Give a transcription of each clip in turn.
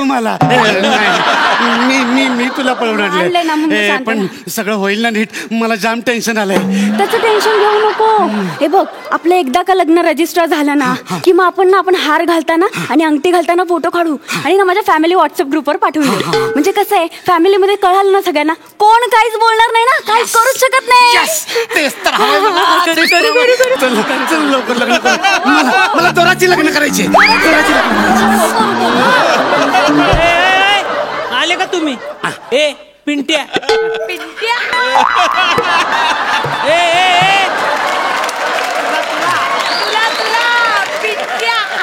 मला. मी तुला पळवणार पण सगळं होईल ना नीट. मला जाम टेन्शन आलंय. त्याचं टेन्शन घेऊ नको. हे बघ आपलं एकदा का लग्न रजिस्टर झालं ना की मग आपण हार घालताना आणि अंगठी घालताना फोटो काढू आणि ना माझ्या फॅमिली व्हॉट्सअप ग्रुपवर पाठवून देऊ. म्हणजे कसं आहे फॅमिलीमध्ये कळालं ना सगळ्यांना कोण काहीच बोलणार नाही ना. काहीच करूच शकत नाही. लवकर लग्न कर. मला दोराची लग्न करायची. आले का तुम्ही? ए पिंट्या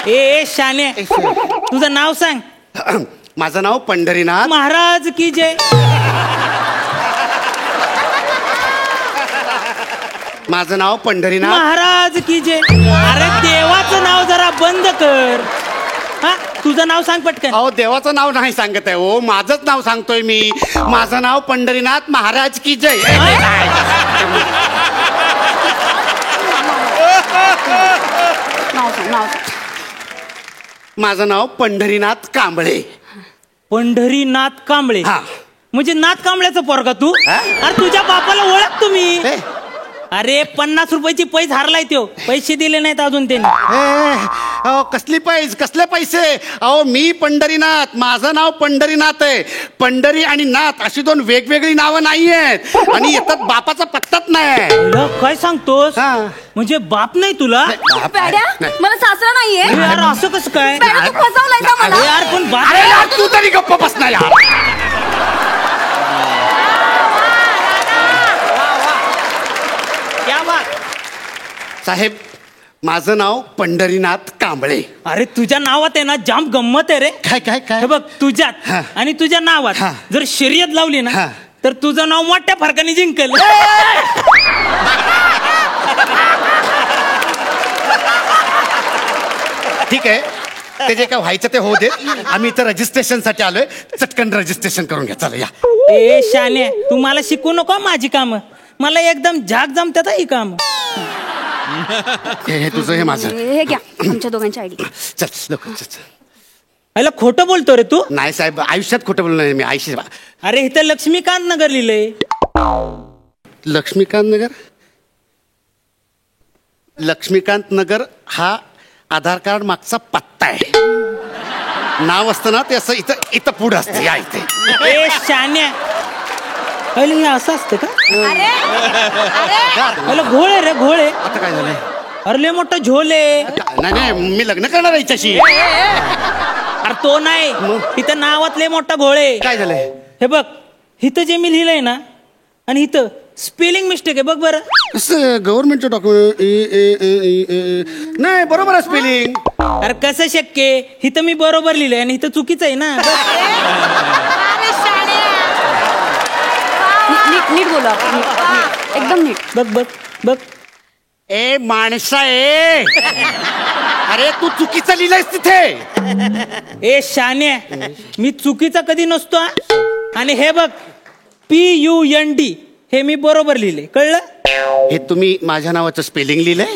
ए शाने तुझं नाव सांग. माझं नाव पंढरीनाथ महाराज की जय. माझं नाव पंढरीनाथ महाराज की जय. अरे देवाचं नाव जरा बंद कर. हा तुझं नाव सांग पटकन. अहो देवाचं नाव नाही सांगत आहे. हो माझंच नाव सांगतोय मी. माझं नाव पंढरीनाथ महाराज की जय. माझं नाव पंढरीनाथ कांबळे. पंढरीनाथ कांबळे. म्हणजे नाथ कांबळ्याचं पोरगा तू? अरे तुझ्या बापाला ओळख तुम्ही. अरे 50 रुपयाची पैस हारलाय तो. पैसे दिले नाहीत अजून त्यांनी. कसली पैस कसले पैसे? अहो मी पंढरीनाथ. माझं नाव पंढरीनाथ आहे. पंढरी आणि नाथ अशी दोन वेगवेगळी नावं नाही आहेत आणि येतात बापाचा पत्ताच नाही. काय सांगतोस? म्हणजे बाप नाही तुला? मला सासरा नाहीये. यार असं कसं काय? यार पण बाप तू तरी गप्प बस ना यार. साहेब माझं नाव पंढरीनाथ कांबळे. अरे तुझ्या नावात आहे ना जाम गंमत आहे रे. काय काय काय? हे बघ तुझ्यात आणि तुझ्या नावात जर शर्यत लावली ना तर तुझं नाव मोठ्या फरकाने जिंकल. ठीक आहे ते जे काय व्हायचं ते होऊ दे. आम्ही इथं रजिस्ट्रेशन साठी आलोय. चटकन रजिस्ट्रेशन करून घ्या. चला या. ए शाने तू मला शिकू नको माझी कामं. मला एकदम झाक जमतात ही काम. हे तुझं हे माझं. हे घ्या आमच्या दोघांची आयडी. चल लवकर चल. अरे खोटं बोलतो रे तू? नाही साहेब आयुष्यात खोटं बोलणार मी. आयुष्य. अरे इथं लक्ष्मीकांत नगर लिहिलंय. लक्ष्मीकांत नगर. लक्ष्मीकांत नगर हा आधार कार्ड मागचा पत्ता आहे. नाव असतं ना ते असं इथं पुढं असतं. या इथे. ए शान्या हे असं असतं का? अरे घोळे रे घोळे. आता काय झालंय? अरे लय मोठा झोले. नाही मी लग्न करणार आहे हिच्याशी. अरे तो नाही इथं नावात लय मोठा घोळे. काय झालंय? हे बघ इथं जे मी लिहिलंय ना आणि इथं स्पेलिंग मिस्टेक आहे बघ बरं. असं गव्हर्नमेंटचं डॉक्युमेंट नाही बरोबर आहे स्पेलिंग. अरे कसं शक्य? इथं मी बरोबर लिहिलंय आणि इथं चुकीचं आहे ना. नीट बोला एकदम नीट. बघ बघ बघ. ए माणसा ए. अरे तू चुकीचं लिहिलंयस तिथे. ए शान्या मी चुकीचा कधी नसतो. आणि हे बघ PUND हे मी बरोबर लिहिले. कळलं? हे तुम्ही माझ्या नावाचं स्पेलिंग लिहिलंय.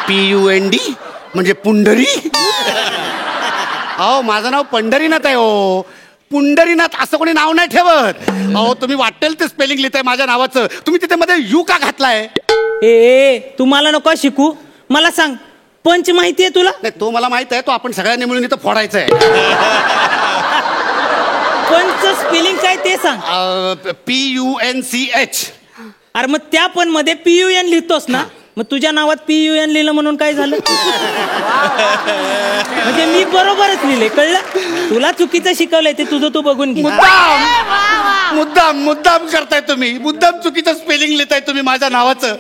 PUND म्हणजे पुंडरी. अहो माझं नाव पंढरीनाथ आहे. हो पुंडरीनाथ असं कोणी नाव नाही ठेवत. अहो तुम्ही वाटेल ते स्पेलिंग लिहिताय माझ्या नावाचं. तुम्ही तिथे मध्ये यू का घातलाय? ए तुम्हाला नको शिकू. मला सांग पंच माहितीये तुला? नाही तो मला माहित आहे. तो आपण सगळ्यांनी मिळून इथं फोडायचं आहे. पंच स्पेलिंग काय ते सांग. PUNCH. अरे मग त्या पण मध्ये PUN लिहितोस ना. मग तुझ्या नावात PUN लिहिलं म्हणून काय झालं? म्हणजे मी बरोबरच लिहिले. कळलं? तुला चुकीचं शिकवलंय ते तुझं तू बघून घे. मुद्दाम करताय तुम्ही. मुद्दाम चुकीचं स्पेलिंग लिहिताय तुम्ही माझ्या नावाचं.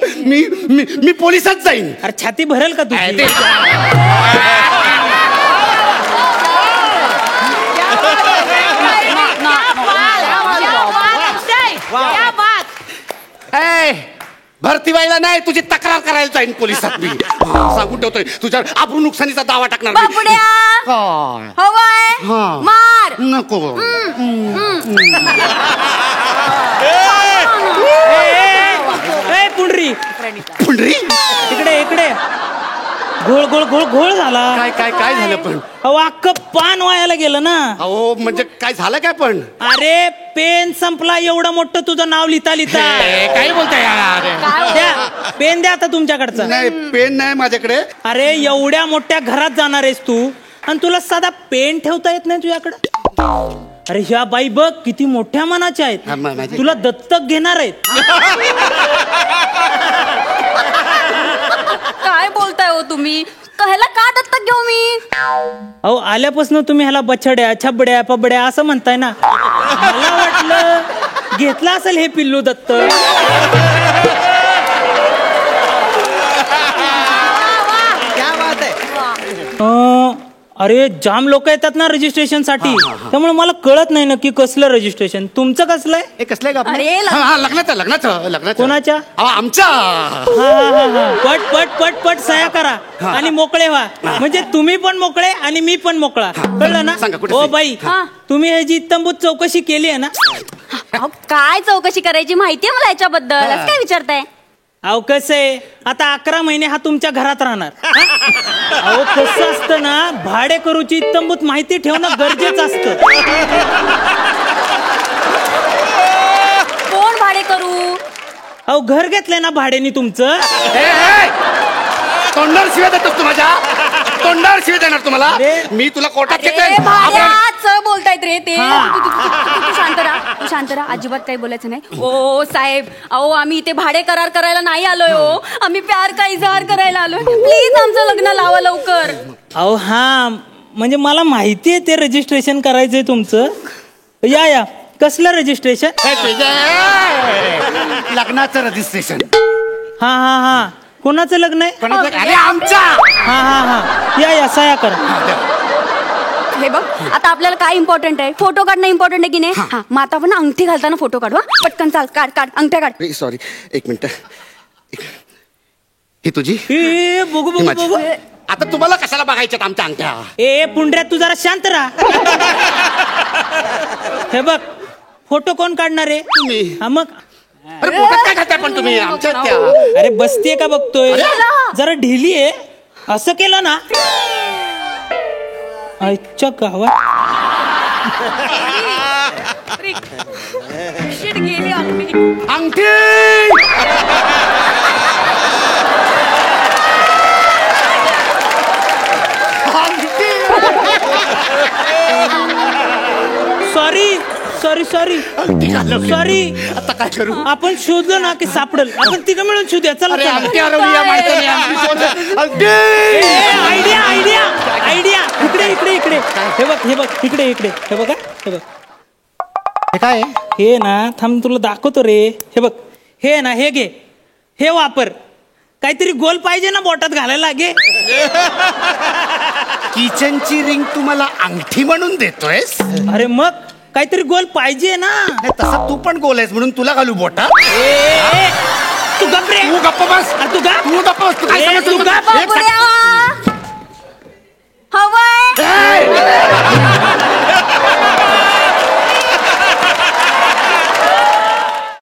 मी पोलिसात जाईन. अरे छाती भरेल का तू? भरती व्हायला नाही तुझी तक्रार करायला जाईन पोलिसात मी. सांगून ठेवतोय तुझ्या आबरू नुकसानीचा दावा टाकणार. मार नको. पुंडरी पुंडरी इकडे इकडे. घोळ घोळ घोळ घोळ झाला. काय काय काय झालं पण? अहो अख्खं पान वायाला गेलं ना. अहो म्हणजे काय झालं काय पण? अरे पेन संपला, एवढं मोठं तुझं नाव लिहिता लिहिता. काय बोलताय यार? द्या पेन, द्या आता तुमच्याकडचा. नाही पेन नाही माझ्याकडे. अरे एवढ्या मोठ्या घरात जाणार आहेस तू आणि तुला साधा पेन ठेवता येत नाही तुझ्याकडे? अरे ह्या बाई बघ किती मोठ्या मनाच्या आहेत, तुला दत्तक घेणार आहेत. काय बोलताय हो तुम्ही? ह्याला का दत्तक घेऊ मी? अहो आल्यापासून तुम्ही ह्याला बछड्या छबड्या पबड्या असं म्हणताय ना, मला वाटलं घेतला असेल हे पिल्लू दत्तक. अरे जाम लोक येतात ना रजिस्ट्रेशन साठी, त्यामुळे मला कळत नाही नक्की कसलं रजिस्ट्रेशन. तुमचं कसलं आहे? कसलंय का? अरे लग्नाचं लग्नाचं लग्नाचं. कोणाच्या? आमच्या. पट पट पट पट सह्या करा आणि मोकळे व्हा, म्हणजे तुम्ही पण मोकळे आणि मी पण मोकळा. कळलं ना? ओ बाई, तुम्ही ह्याची तंबूत चौकशी केली आहे ना? काय चौकशी करायची माहितीये मला याच्याबद्दल, असं काय विचारताय? अहो कसं आहे, आता 11 महिने हा तुमच्या घरात राहणार. अहो कसं असतं ना, भाडे करूची तंबूत माहिती ठेवणं गरजेचं असतं. कोण भाडे करू? अहो घर घेतलंय ना भाड्यानी तुमचं. तोंडावर शिव्या देतोस तू माझ्या? तोंडावर शिव्या देणार तुम्हाला मी? तुला कोर्टात घेतोय. बोलतायत रे ते. तू शांत राहा, तू शांत राहा, अजिबात काही बोलायचं नाही. ओ साहेब, अहो आम्ही इथे भाडे करार करायला नाही आलोय हो, आम्ही प्यार का इजहार करायला आलोय. प्लीज आमचं लग्न लावा लवकर. अहो हा म्हणजे मला माहिती आहे ते रजिस्ट्रेशन करायचंय तुमचं. या या, कसलं रजिस्ट्रेशन? लग्नाचं रजिस्ट्रेशन. हा हा हा, कोणाचं लग्न आहे? अरे आमचा. हा हा हा, या या सह्या करा. हे बघ, आता आपल्याला काय इम्पॉर्टंट आहे? फोटो काढणं इम्पॉर्टंट आहे की नाही? हा, मग आता आपण अंगठी घालताना फोटो काढू. पटकन चाल, काढ काढ अंगठ्या काढ. सॉरी, एक मिनिट. ही तुझी? बघू बघू बघू. आता तुम्हाला कशाला बघायच्यात आमच्या अंगठ्या? ए पुंड्या, तू जरा शांत राहा. हे बघ, फोटो कोण काढणार आहे? तुम्ही. हा मग. अरे पोटात काय खाताय पण तुम्ही आमच्या त्या? अरे बसतीये का बघतोय? जरा ढिली आहे. असं केलं ना आजच्या गावात गेली अंगठी. Sorry sorry sorry sorry. आता काय करू? आपण शोधलं ना की सापडल. आपण तिघं मिळून शोधूया. चला. अंगठी हरवली या माणसाने. Idea idea idea. इकडे इकडे इकडे. हे बघ हे बघ, इकडे इकडे. हे बघा, हे बघ. हे काय? हे ना, थांब तुला दाखवतो रे. हे बघ, हे ना, हे घे, हे वापर. काहीतरी गोल पाहिजे ना बोटात घालायला. घे. किचनची रिंग तुम्हाला अंगठी म्हणून देतोयस? अरे मग काहीतरी गोल पाहिजे ना. तसा तू पण गोल आहेस म्हणून तुला घालू बोटा? तू गप्प रे. तू गप्प बस. तू गप्प. तू गप्प बस. तू काय ए, समजतो? तू गप्प. एक second.